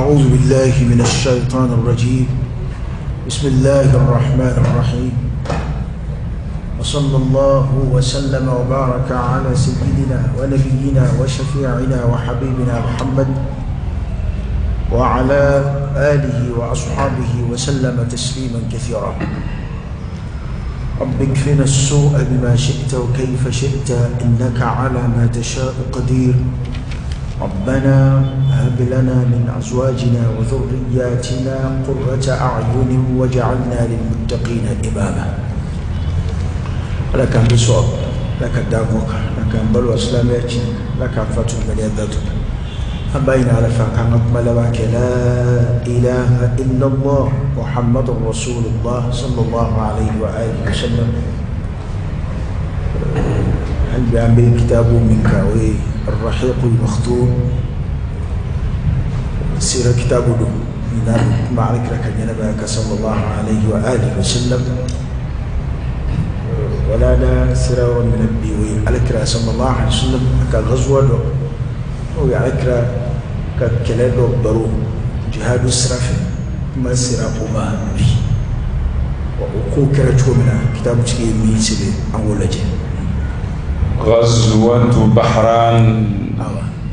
أعوذ بالله من الشيطان الرجيم. بسم الله الرحمن الرحيم. وصلى الله وسلم وبارك على سيدنا ونبينا وشفيعنا وحبيبنا محمد وعلى آله وأصحابه وسلم تسليما كثيرا. رب اكفنا السوء بما شئت وكيف شئت إنك على ما تشاء قدير. ربنا هب لنا من أزواجنا وذرياتنا قرة أعين واجعلنا للمتقين إماما. لك بصواب، لك دعوك، لك بلوى إسلاميك، لك فتح مليذاتك. أبين على فاكان أكمل لك لا إله إلا الله محمد رسول الله صلى الله عليه وآله وسلم. هل بأمر كتاب منك الرحيق المختوم سير كتاب له من معرك لك جنبك صلى الله عليه وآله وسلم. ولا لا سرار من البيوي على كرا صلى الله عليه وسلم كغزوة له وعلى كرا ككلاد برو جهاد السرف ما سرق ما بي وأقول كرا منا كتاب شيء ميسل أول جه غزوة بحران.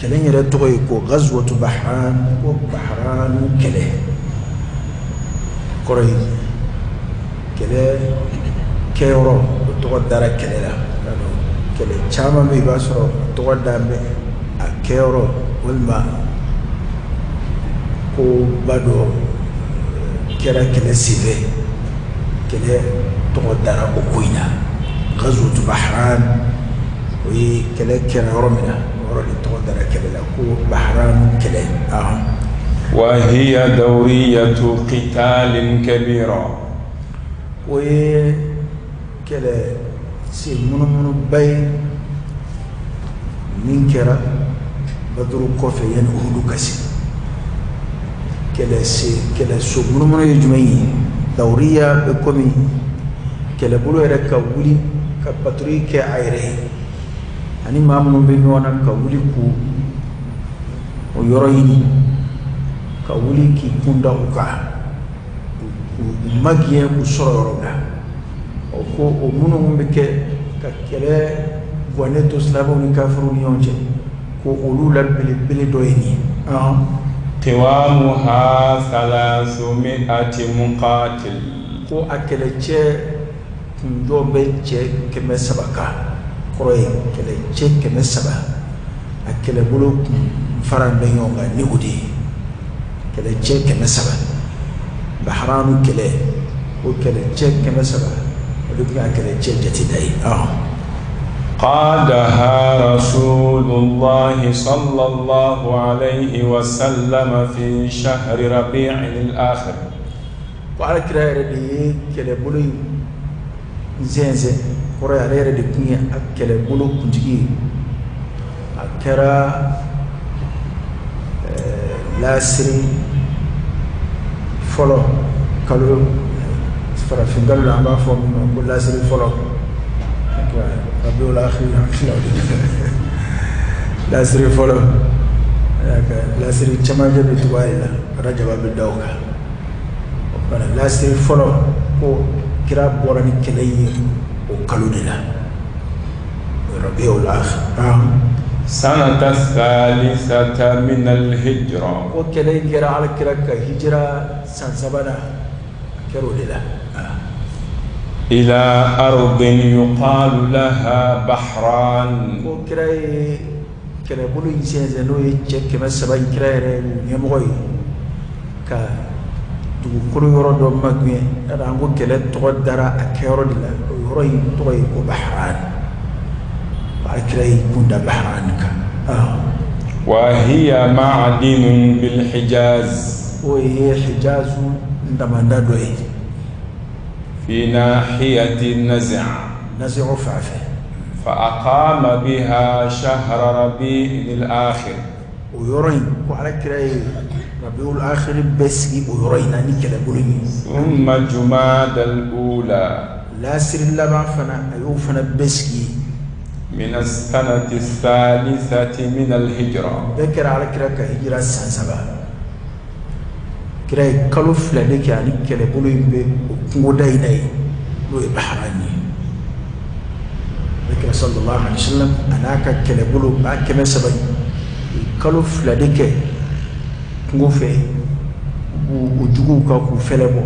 كلين يرتقي غزوة بحران وبحران كله قري كله كيورو تقدر كله كله شاما بيباسرو تقدر كيورو والما وبدو كلا كله سيفه كله تقدر أكوينا غزوة بحران وكله كلا رمنا تقدر كلا بحران كلا وهي دورية قتال كبيرة. وكلا سيمون بين من كرا بدر كوفي ينهض كسي كلا سيمون من يجمعي دورية بكمي كلا بلو يركا ولي كبتري كعيره ani mamu be ñona ka wuli ku o yoro yini ka wuli ki kunda uka magiye ku soro yoro o ko o munu mbe ke ka kele boneto slavo ni kafiru ni onje ko ulula bele doyni qiwamuha 300 muqatil ko akele che kundo be che keme sabaka koroye kele cek keme saba akele bulu faran be nyonga nigudi kele cek keme saba bahranu kele o kele cek keme saba o dunya kele cek jati dai قادها رسول الله صلى الله عليه وسلم في شهر ربيع الآخر. وعلى كده كله بلو زين kore alere de kunya akele bulu kunjigi akera lasri folo kalu fara fingal la ba fo ko lasri folo rabiul akhir lasri folo lasri chamaje be tuwaila rajaba be dawka bana lasri folo ko kira borani keleyi وكلودنا ربيع الآخر سنة الثالثة من الهجرة. وكلي كرا على كرا هجرة سنسبنا كرودنا إلى أرض يقال لها بحران. وكراي كرا بلو إنسان زنو يجك مسبا كراي يمغوي كا كل يورو دوم مغمي أنا أقول كلا تقدر أكيرو دلا يوري توي وبحران وأكري كوندا بحران كا وهي معدن بالحجاز. وهي حجاز عندما ندوي في ناحية النزع فعفه فأقام بها شهر ربيع الآخر. ويورين وعلى كراي ربيع الآخر بس ويورين أني كلا بولي ثم جماد الأولى لا سر الله بعفنا أيوفنا بسكي من السنة الثالثة من الهجرة. ذكر على كراك هجرة السنة 7 kira ye kalo 2 de kɛ ani kɛlɛbolo in bɛ o kungoda in na ye n'o ye Bahran ye. Kira sallallahu alaihi wasallam a n'a ka kɛlɛbolo 300 kalo 2 de kɛ kungo fɛ u juguw ka k'u fɛlɛ bɔ.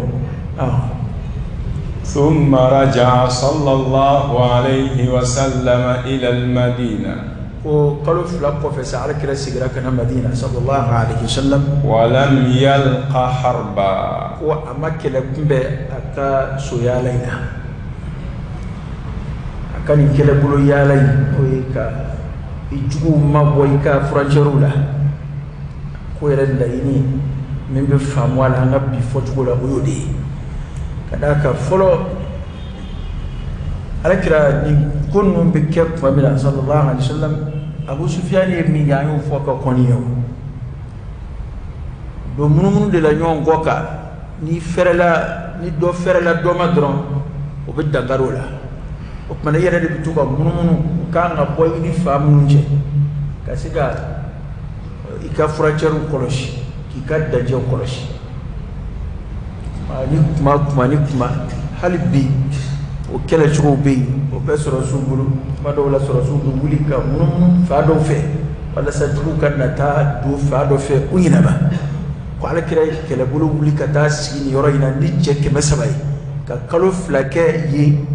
ثم رجع صلى الله عليه وسلم إلى المدينة. وقالوا في لقطة سعر كلا سجرا كنا مدينة صلى الله عليه وسلم. ولم يلقى حربا. وأما كلا كمبة أكا سويالينا. أكان كلا بلو يالين ويكا يجوا ما ويكا فرنجرولا. كويرن دايني من بفهم ولا نبي فتقولا ويودي. kadaka folo alakira ni kunnu be ke famila sallallahu alaihi wasallam Abu Sufyan ye mi ganyo foka koniyo do munumunu de la nyon goka ni ferela ni do ferela do madron o be dangarola o mana yere de bituka munumunu kanga boy ni famunje kasiga ika furacheru koloshi kikadda je koloshi ni kuma hali bi o kɛlɛ cogo bɛ yen o bɛ sɔrɔ su bolo tuma dɔw la sɔrɔ su bɛ wuli ka munumunu fa dɔw fɛ walasa juguw ka na taa don fa dɔ fɛ u ɲinɛma ko Alakira ye kɛlɛbolo wuli ka taa sigi nin yɔrɔ in na ni cɛ 300 ye ka kalo 2 kɛ yen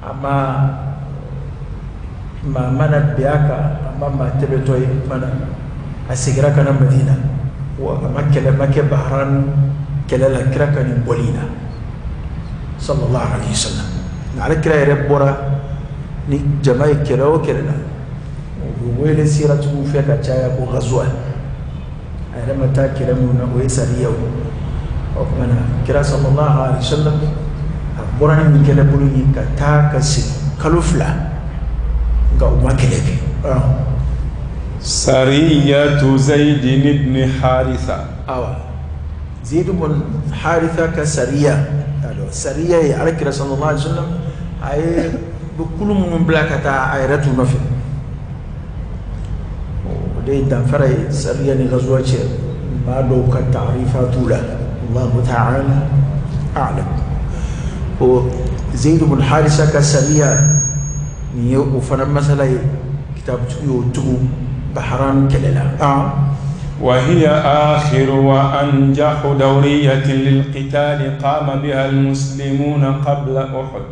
a mana bɛn a kan a ma maa tɛmɛtɔ ye fana a seginna ka na Madina wa a ma kɛlɛ ma kɛ Bahran kɛlɛ la kira ka nin bɔli in na sallallahu alaihi wasallam. Alakira yɛrɛ bɔra ni jama ye kɛlɛ o kɛlɛ la o bɛ wele siratigiw fɛ ka caya ko ghazwa a yɛrɛ ma taa kɛlɛ minnu na o ye sariyaw o kumana kira sallallahu alaihi wasallam a bɔra ni nin kɛlɛbolo ye ka taa ka segin kalo 2 nka u ma kɛlɛ kɛ. sariyatu Zayd ibn Haritha. زيد بن حارثة كسرية سرية على كرا صلى الله عليه وسلم أي بكل من بلاكة عيرته نفي ودي دانفري سرية لغزوة ما دو كتعريفات له الله تعالى أعلم. وزيد بن حارثة كسرية وفنا مثلا كتاب يوتو بحران كللا وهي آخر وأنجح دورية للقتال قام بها المسلمون قبل أحد.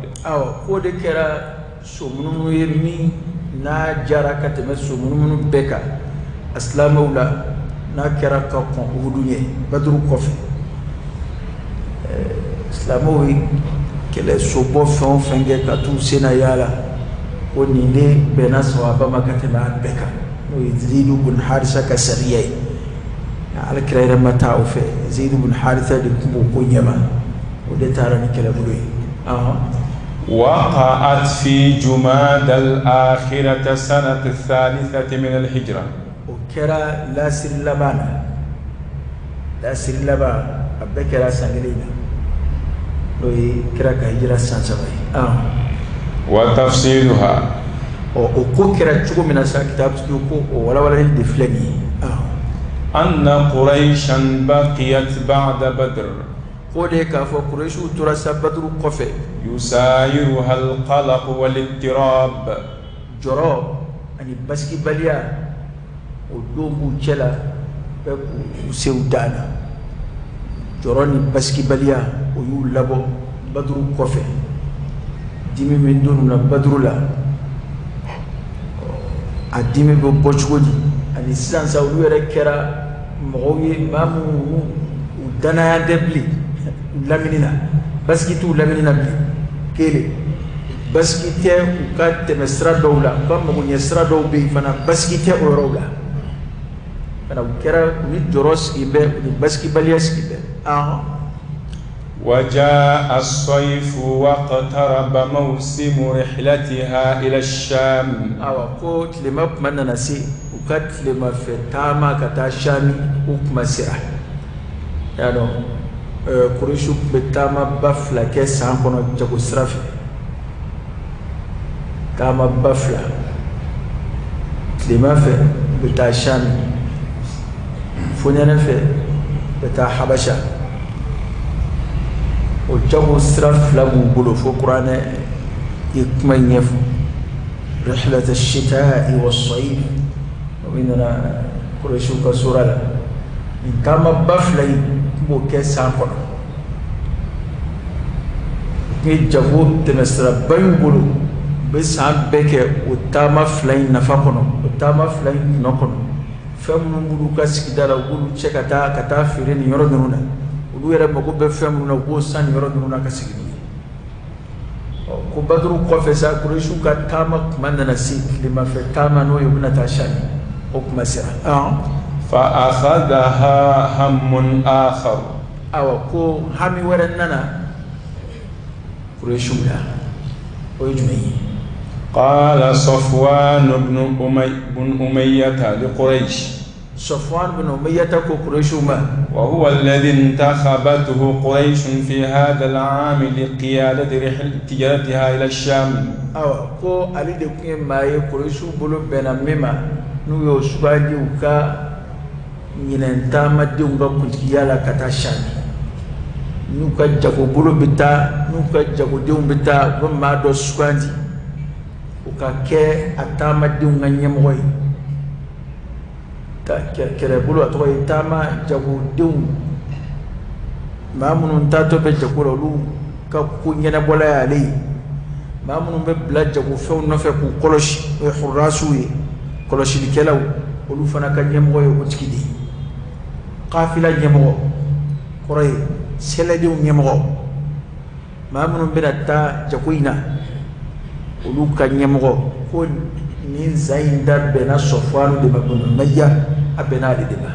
قد كرا سومنو يمي نا جارا كتم سومنو بكا أسلام ولا نا كرا كون هدوني بدر كوفي إسلاموي كلا سوبو فون فنجة كاتو سينا يالا ونيني بناس وابا كتم بكا ويزيد بن حارثة كسرية على كلا لما تعرف زيد بن حارثة لكم يمن وده ترى نكلا بلوي. وقعت في جماد الآخرة سنة 3 من الهجرة. وكرا لا سر لبانا لا سر لبان أبكرا سانجلينا لوي كرا كهجرة سانسباي. وتفصيلها. وكرا تشوف من الكتاب تشوفه ولا الدفلني. أن قريشا بقيت بعد بدر. قولك فقريش ترسى بدر قفة يسايرها القلق والاضطراب. جراب أني بسكي بليا ودوم بوشلا وسودانا جراني بسكي بليا ويولبو بدر قفة ديمي من دوننا بدر لا أديمي بوشودي ani sisan sa olu yɛrɛ kɛra mɔgɔw ye maa minnu u danaya tɛ bilen lamini na basiki t'u lamini na bilen kelen basiki tɛ u ka tɛmɛ sira dɔw la u ka magoɲɛ sira dɔw bɛ yen fana basiki tɛ o yɔrɔw la fana u kɛra u ni jɔrɔ sigi bɛ u ni basikibaliya sigi bɛ. وجاء الصيف واقترب موسم رحلتها إلى الشام. قلت لما بمنا نسي وقت لما في تاما كتا شامي وكما سرع يعني قريشو بتاما بفلا كيسان كنا جاكو سرافي تاما بفلا لما في بتا شامي فنيانا في beta habasha o jago sira fila b'u bolo fo kuranɛ ye kuma ɲɛfɔ rihlat ash-shita'i was-sayf o bɛ nana Qurayshiw ka sura la nin taama ba fila in b'o kɛ san kɔnɔ ni jago tɛmɛsira ba y'u bolo u bɛ san bɛɛ kɛ o taama fila in nafa kɔnɔ o taama fila in nɔ kɔnɔ fɛn minnu b'olu ka sigida la u b'olu cɛ ka taa feere nin yɔrɔ ninnu na olu yɛrɛ mago bɛ fɛn minnu na u b'o san nin yɔrɔ ninnu na ka sigi n'u ye ko Badru kɔfɛ sa Qurayshiw ka taama kuma nana se tilemafɛ taama n'o ye u bɛna taa Sami o kuma sera fa akhadaha hammun akhar awa ko hami wɛrɛ nana Qurayshiw la o ye jumɛn ye قال صفوان بن أمية لقريش صفوان بن أمية قريش ما وهو الذي انتخبته قريش في هذا العام لقيادة رحلة تجارتها إلى الشام ko ali de kun ye maa ye Qurayshiw bolo bɛnna min ma n'u y'o sugandi u ka ɲinɛn taamadenw ka kuntigiya la ka taa Sami n'u ka jago bolo bɛ taa n'u ka jagodenw bɛ taa u bɛ maa dɔ sugandi u ka kɛ a taamadenw ka ɲɛmɔgɔ ye kɛlɛbolo a tɔgɔ ye taama jagodenw maa minnu taatɔ bɛ jago la olu ka ko ɲɛnabɔla ye ale ye maa minnu bɛ bila jagofɛnw nɔfɛ k'u kɔlɔsi o ye hurasiw ye kɔlɔsilikɛlaw olu fana ka ɲɛmɔgɔ ye o tigi de ye kafila ɲɛmɔgɔ kɔrɔ ye sɛlɛdenw ɲɛmɔgɔ maa minnu bɛna taa jago in na olu ka ɲɛmɔgɔ ko nin zan in da bɛnna Sɔfwan de ma bun Umayya a bɛnna ale de ma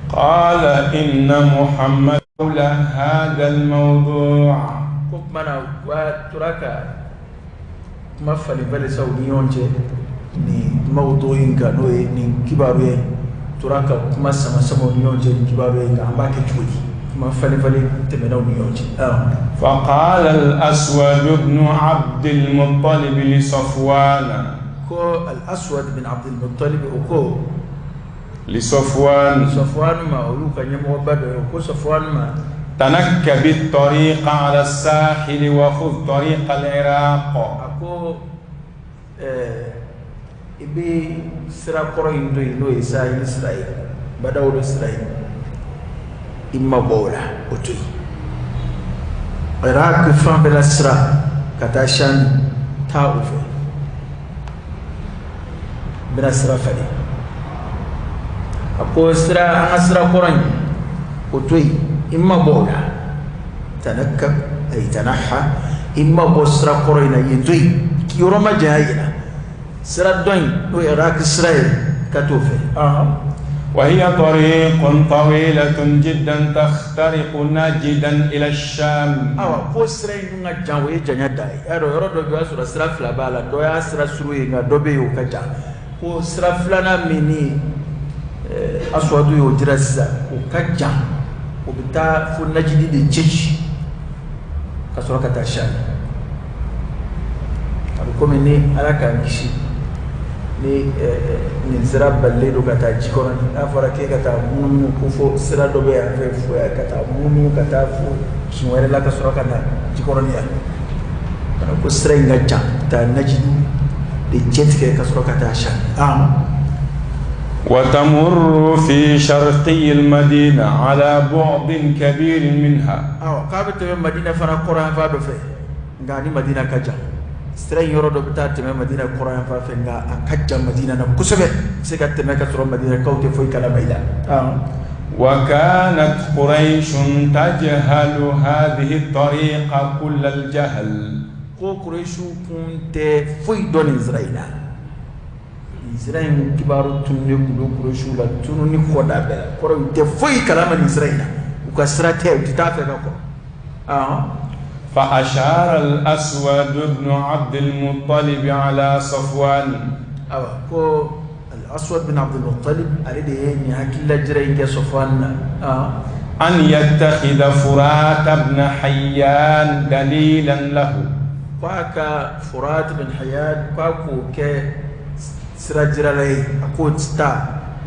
قال إن محمد حول هذا الموضوع ko kuma na wa tora ka kuma falibali saw ni ɲɔgɔn cɛ nin mawdu in kan n'o ye nin kibaru ye tora ka kuma sama-sama ni ɲɔgɔn cɛ nin kibaru ye nka an b'a kɛ cogo di kuma falibali tɛmɛnaw ni ɲɔgɔn cɛ فقال الأسود بن عبد المطلب لصفوان ko al-Aswad bin Abd al-Muttalib o ko لصفوان ما olu ka ɲɛmɔgɔ ba dɔ ye ko Sɔfwan ma تنكب الطريق على الساحل وخذ طريق العراق ako i bɛ sira kɔrɔ in to yen n'o ye sahel sira ye badawolo sira ye i ma bɔ o la o to yen Iraq fan bɛɛ la sira ka taa Sami taa o fɛ bɛna sira falen a ko sira an ka sira kɔrɔ in o to yen i ma bɔ o la tanakkab ay tanaha i ma bɔ sira kɔrɔ in na yen to yen yɔrɔ ma janya yen na sira dɔ in n'o ye Iraq sira ye ka t'o fɛ وهي طريق طويلة جدا تخترق نجدا إلى الشام ko sira in ka jan o ye janya da ye y'a dɔn yɔrɔ dɔ bɛ y'a sɔrɔ sira fila b'a la dɔ y'a sira suru ye nka dɔ bɛ yen o ka jan ko sira filanan min ni Aswadu y'o dira sisan o ka jan o bɛ taa fo Najidi de cɛci ka sɔrɔ ka taa Sami a bɛ komi ni Ala k'an kisi ni nin sira balilen don ka taa Jikɔrɔni n'a fɔra k'e ka taa munumunu ko fo sira dɔ bɛ yan fɛ fo ka taa munumunu ka taa fo kin wɛrɛ la ka sɔrɔ ka na Jikɔrɔni yan ko sira in ka jan taa Najidi de cɛtigɛ ka sɔrɔ ka taa Sami وتمر في شرقي المدينة على بعد كبير منها k'a bɛ tɛmɛ Madina fana kɔrɔ yan fan dɔ fɛ nka ni Madina ka jan sira in yɔrɔ dɔ bɛ taa tɛmɛ Madina kɔrɔ yan fan fɛ nka a ka jan Madina na kosɛbɛ se ka tɛmɛ ka sɔrɔ Madina kaw tɛ foyi kalama i la وكانت قريش تجهل هذه الطريق كل الجهل ko Qurayshiw kun tɛ foyi dɔn nin sira in na nin sira in kibaru tununnen kun don Qurayshiw la tunu ni kɔda bɛɛ la kɔrɔ u tɛ foyi kalama nin sira in na u ka sira tɛ u tɛ taa fɛ ka kɔrɔ فأشار الأسود بن عبد المطلب على صفوان ko al-Aswad bin Abd al-Muttalib ale de ye nin hakilila jira in kɛ Sɔfwan na أن يتخذ فرات بن حيان دليلا له k'a ka Furat bin Hayyan k'a k'o kɛ sira jirala ye a k'o tɛ taa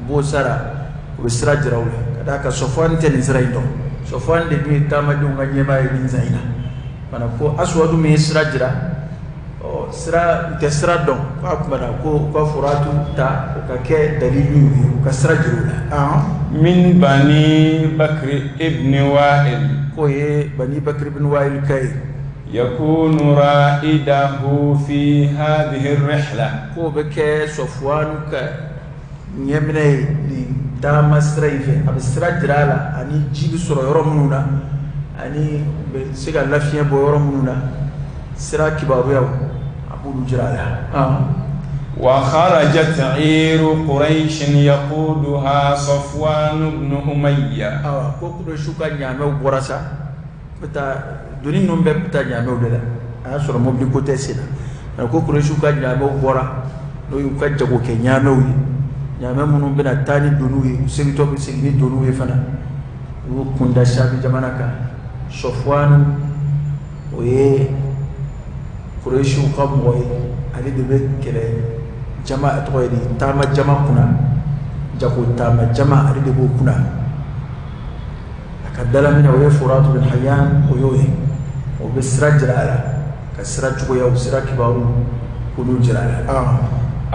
b'o sara o bɛ sira jira u la kadaka Sofwan ten Israilo Sofwan de bi tamadu nganyema ibn Zaina mana ko aswadu mi Isra jira o sira tesra don ko furatu ta ka ke dalilu ka sira jirula min bani Bakr ibn Wa'il ko ye bani Bakr ibn Wa'il kay يكون رائده في هذه الرحلة ko beke Sofwan ka nyemne ni dama sraife abisra jirala ani jibi soro yoro mununa ani be siga lafiya bo yoro mununa sira kibaru yaw abudu jirala وخرجت عير قريش يقودها صفوان بن أمية ko kudo shuka nyame borasa beta doni nombe beta nyame odela asoro mobli côté sina ko kudo shuka nyame bora no yu ka jago ke nyame wi nyame munu bena tani donu wi segito be segini donu wi fana wo kunda shabi jamana ka Sofwan oye Quraishu kam moy ali de kele jama to yidi tama jama kuna jago tama jama ali de kuna akadala mina oye Furat bin Hayyan oye o bisraj ala kasraj ko ya usra kibaru kulu jirala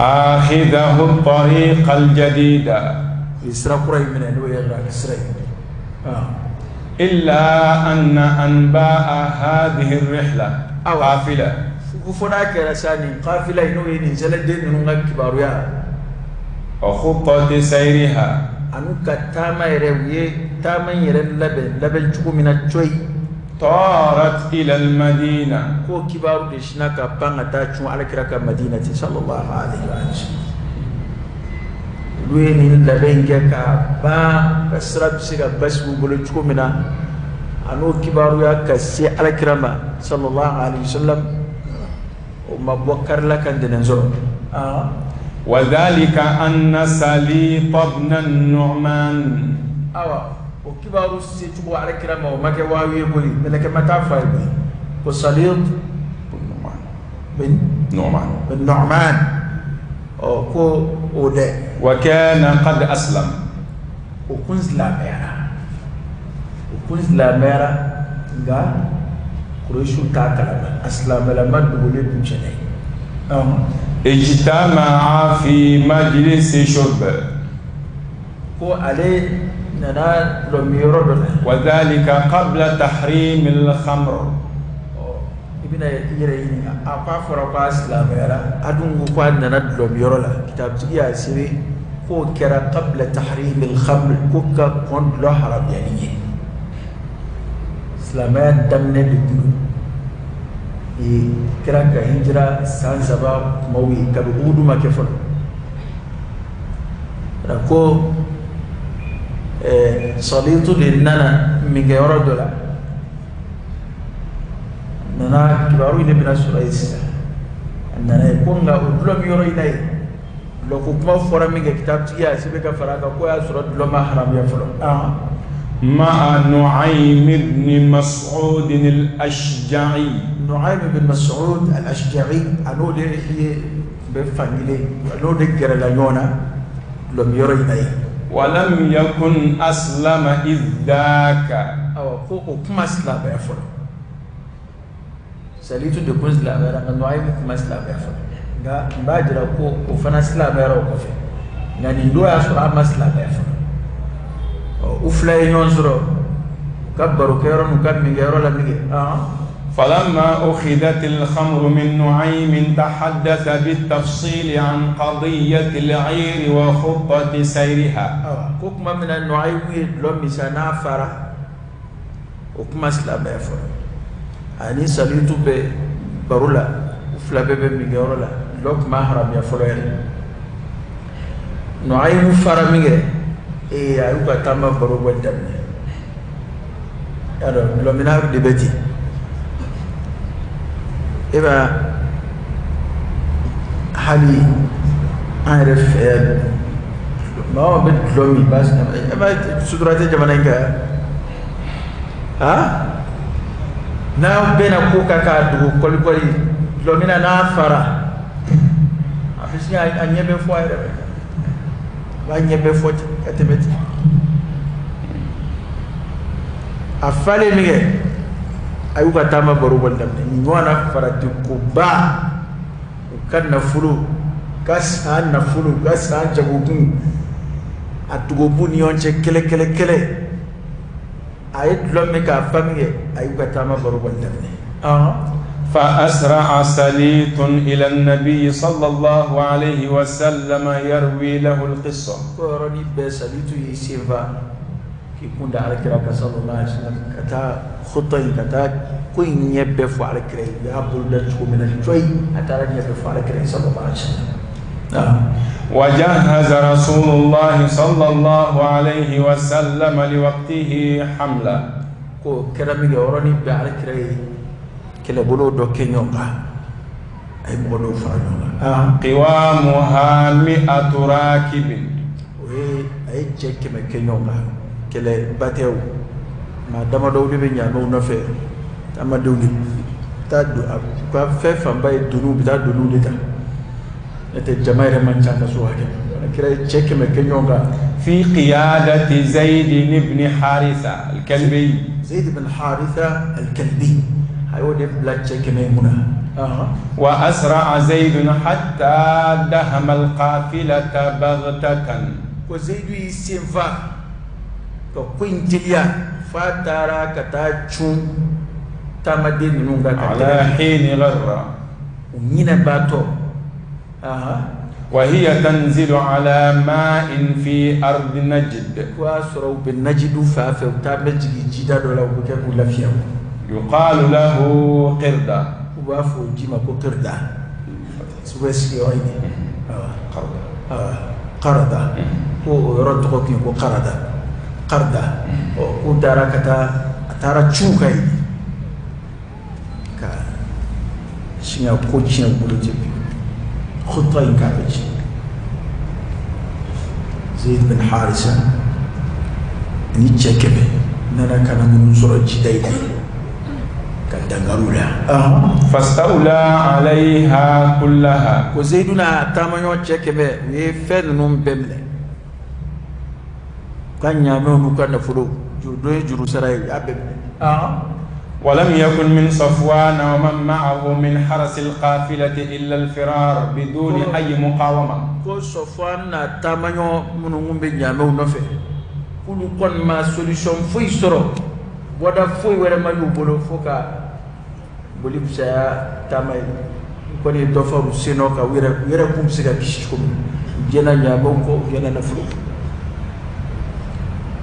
آخذه الطريق الجديدة إسراء قريب من أنه يغرق إسراء إلا أن أنباء هذه الرحلة قافلة فناك رساني قافلة إنه ينزل الدين إنه كباريا وخطة سيرها أنو كتاما يروي تاما يرن لبن شكو من الشوي طارت إلى المدينة كو كبار دشناك بان تاچو على كراك مدينة صلى الله عليه وسلم لوين لبن جاكا با كسرب سيغا بس بولو چكو منا انو كبار يا كسي على كرام صلى الله عليه وسلم وما بوكر لك عندنا وذلك أن سليط بن النعمان وكبارو سيتبو على كرامه وما كواوي بولي ملك متى فايبي وصليط بن نعمان او كو اودي وكان قد اسلم وكنز لا ميرا غا قريشو تاكلا اسلام لما دولي بنشني اجتمع في مجلس شرب كو عليه ننا لوميرو وذلك قبل تحريم الخمر ابن يرين افافر باس لا ميرا ادون كو ننا لوميرو لا كتاب تيا سيري كو كرا قبل تحريم الخمر كوكا كون لو حرام يعني اسلامات دمنا دبلو كرا كهجرا سان سبب موي كبودو ما كفر ركو صليت لننا من غير دولا ننا كبارو ينبنا سلايس أننا يكون لا أدلم يرويناي لو كم فرا من كتاب تيا سبكة فراغ كويا سورة لما حرام يفعل مع نعيم بن مسعود الأشجعي نعيم بن مسعود الأشجعي أنو ده بفاميلي أنو ده كرلايونا لم يرويناي ولم يكن أسلم إذ ذاك أو كم أسلم يفعل ساليتو دكون سلام يرى أنه عيب كم أسلم يفعل غا باجرا كو فنا سلام يرى وكفي يعني لو أسرع ما سلام يفعل أفلا ينصرو كبروا كيرون وكم يرى لمجي فلما أخذت الخمر من نعيم تحدث بالتفصيل عن قضية العير وخطة سيرها كوكما من النعيم لم يسنا فرا وكما سلام يفعل أني سليتو برولا وفلا بيبي ميجورولا لوك ما حرام يفعل نعيم فرا ميجي إيه أيوة تاما برو بدم يا رب لو منار دبتي إبا حالي أعرف ما هو بدلومي بس إبا سدراتي جمانينكا ناو بينا كوكا كادو كولي كولي لومينا نافارا أفسي أنيبه فوائد أنيبه فوائد كتمت afale mige ayuka tama baru bandam ni wana farati kuba kan nafulu kas an nafulu kas an jabukun atugo ni onche kele ayet lomme ka famige ayuka tama baru bandam ni فأسرع سليط إلى النبي صلى الله عليه وسلم يروي له القصة. قرني بسليط يسيفا كي كون على كراك صلى الله عليه وسلم كتا خطين كتا كوين يبف على كراي يا بلدتكم من الجوي أتى يبف على كراي صلى الله عليه وسلم. وجهز رسول الله صلى الله عليه وسلم لوقته حملة. كو كرامي قرني بعلى كراي كلا بلو دو كينيونغا أي مغلو فرانيونغا قوامها 100 راكب أي جيك ما كينيونغا كلا باتيو ما دام دولي بنيا نو نفع أما دولي تادو أبقى فهم باي دنو بتا دنو لتا نتي جماعة من جانا سواكي كلا جيك ما كينيونغا في قيادة زيد بن حارثة الكلبي. زيد بن حارثة الكلبي وأسرع زيد حتى دهم القافلة بغتة. وزيد يسينفا كوين تليا فترى كتاچون تمدين نونغا على حين غرة ومين باتو وهي تنزل على ماء في أرض نجد. وأسروا بالنجد فافو تامجي جدا لو بكبو لفيا يقال له قردة. وافو جيما كو قردة سويسكي ويني قردة هو يرد كوكين كو قردة هو دارا كتا تارا تشوكاي كا شنو كوتشين بولوتي خطين كابج زيد بن حارثة نيتشكبه نانا كان من سورة جديدة فاستولى عليها كلها. وزيدنا تامنيو تشكبه يفن نوم بمله كان يامو كان فلو جودو جروسراي ابمله ولم يكن من صفوان ومن معه من حرس القافلة إلا الفرار بدون أي مقاومة. كو صفوان تامنيو منو بنيامو نفه كل كون ما سوليوشن فوي سورو wada foi wala mayu bolo foka boli bisa tamay ko ni do fa sino ka wira kum siga kishko jena nya bonko jena na fulu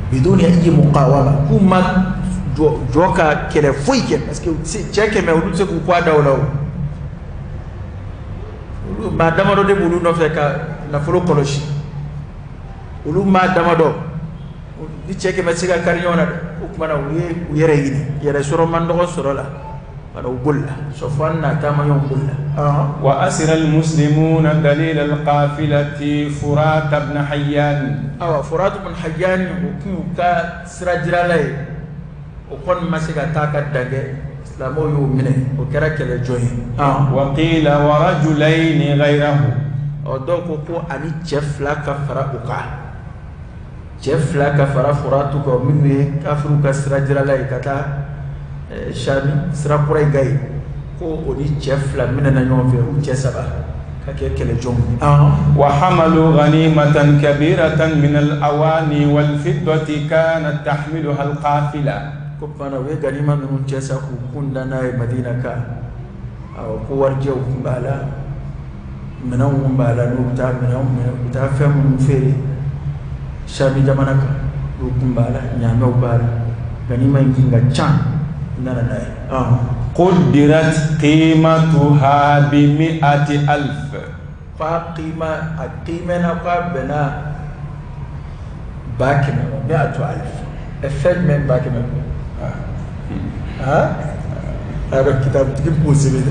biduni ayi muqawama kuma joka kele foi ke parce que cheke me ulu se ku kwa dawlaw ulu ma damado de bulu no feka na fulu koloshi ulu ma damado di cheke me siga kariona mana uyere yini yere soro mando soro la mana ubulla sofana tama yom bulla wa asira al muslimuna dalil al qafilati furat ibn hayyan furat ibn hayyan ka sirajralay o kon masiga taka dange islamo yu mine o kera kele joyi wa qila wa rajulayn ghayrahu o do ko ani chefla ka fara uka jefla ka fara furatu ko minwe kafru ka sirajira la ikata shami sira purai gai ko oni jefla minana nyonfe u jesaba ka kele jom wa hamalu ghanimatan kabiratan min al awani wal fiddati kanat tahmiluha al qafila. ko pana we ganima min jesa ku kunda na madina ka ko warje ku bala minan bala no ta minan ta fam fere shami jamana ka kumbala nyame ubala ganima inga chan nana nae quddirat qimatuha bi 100,000. fa qima na kwa bena bakina 100,000 effect men bakina ara kitab tikim posible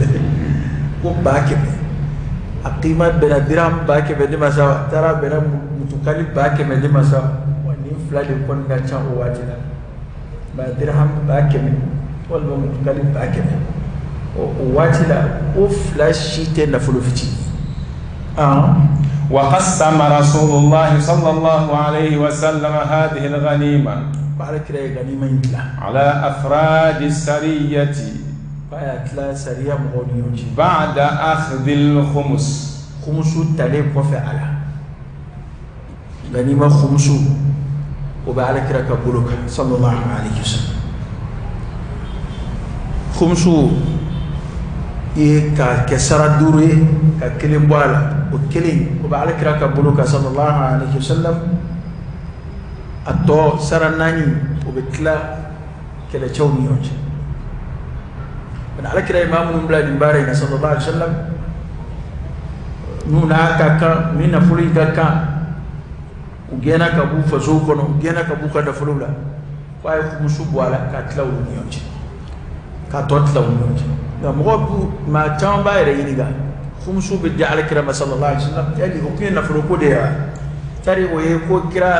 ko bakina aqima bena dirham bakina de masa tara bena mutukali bake me lima sa wani flade kon ga cha o watina ba dirham bake me wal ba mutukali bake me o watila o flash shite na fulufiti وقسم رسول الله صلى الله عليه وسلم هذه الغنيمة. على كرا غنيمة يتلا على أفراد السرية فيتلا سريع مغنيوجي بعد أخذ الخمس خمسو تلي كوفي على غنيمة خمسو وبعلى كرا كبولك صلى الله عليه وسلم خمسو كسر الدوري ككلم بالا وكلم وبعلى كرا كبولك صلى الله عليه وسلم الدو سر الناني وبتلا كلا تشوني يوجي من على كرا إمام نبلا دمبارين صلى الله عليه وسلم نونا كاكا من فلي كاكا وجينا كابو فزوكنا وجينا كابو كذا فلولا فاي خمسو بالا كاتلا ونيوجي كاتوتلا ونيوجي مغوب ما تام باير ينيغا خمسو بدي على كرا صلى الله عليه وسلم يلي وكين نفلوكو ديا تاري ويكو كرا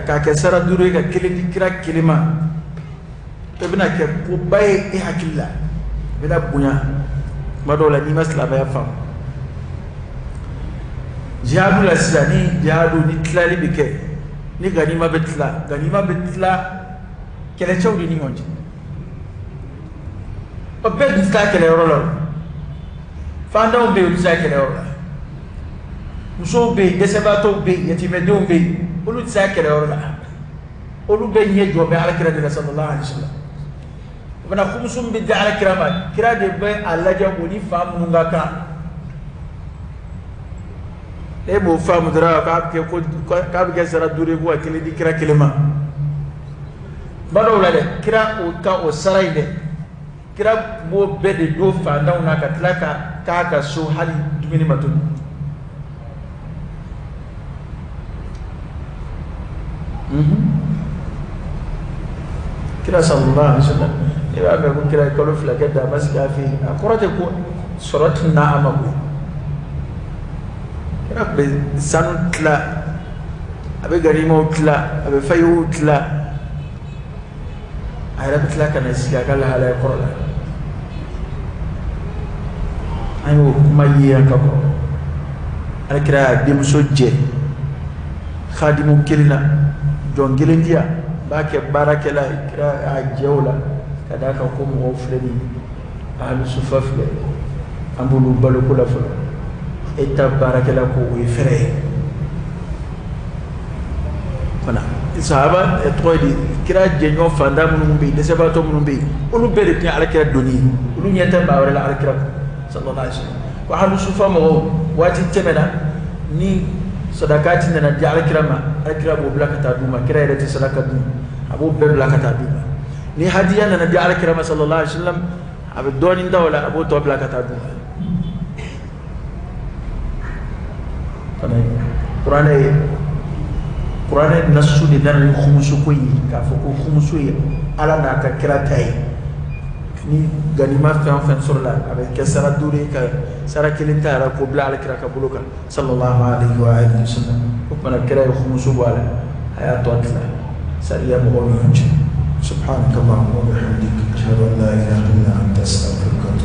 كاكسر دوري ككلم كرا كلمة ابنا كوباي إحكيلا بلا بنيا ما دولا نيمس لا بيفهم جهادو لساني جهادو نتلالي بك ni ganima betla kele chawdi ni ngonji o be ditla kele rolo fanda o be ditla kele rolo muso be desebato be yatime do be olu ditla kele rolo olu be nye jobe ala kira de sallallahu alaihi wasallam bana khumsum bi ala kirama kira de be alla jabu ni famu ngaka ebo famu dara ka be sara dure bo akili di kira kelema bado la de kira o ka o sarai de kira bo be de do fa ndaw na ka tlaka ka so hali dumini matun kira sallallahu alaihi wasallam eba be ko kira ko fla gadda maska fi akorate ko suratun na'ama be sanu tla abe garimo tla abe fayu tla ayra tla kana siga kala hala qur'an ayo mayi akako akira dim sojje khadimu kilina jongelendia bake barakela ikra ajawla kadaka ko mo fredi ahlu sufafle ambulu balukula fa eta barakela ko wi fere kona sahaba etroidi kira jenyo fanda mun be de sabato mun be ulu be de ala kira doni ulu nyata ba wala ala kira sallallahu alaihi wasallam wa halu sufa mo wati temena ni sadakati na di ala kira ma ala kira bo blakata duma kira ida sadaka dum abu be blakata duma ni hadiya na di ala kira sallallahu alaihi wasallam abu doni ndawla abu to blakata duma Qur'an nasu de dan khumusu ko yi ka fo ko khumusu yi ala na ka kira tay ni ganima fa sur la avec sara dure ka sara kilinta ra ko bla ala kira ka buluka sallallahu alaihi wa alihi wasallam ko pana kira khumusu wala hayat watla sariya mo ko subhanakallahumma wa bihamdika ashhadu an la ilaha illa anta astaghfiruka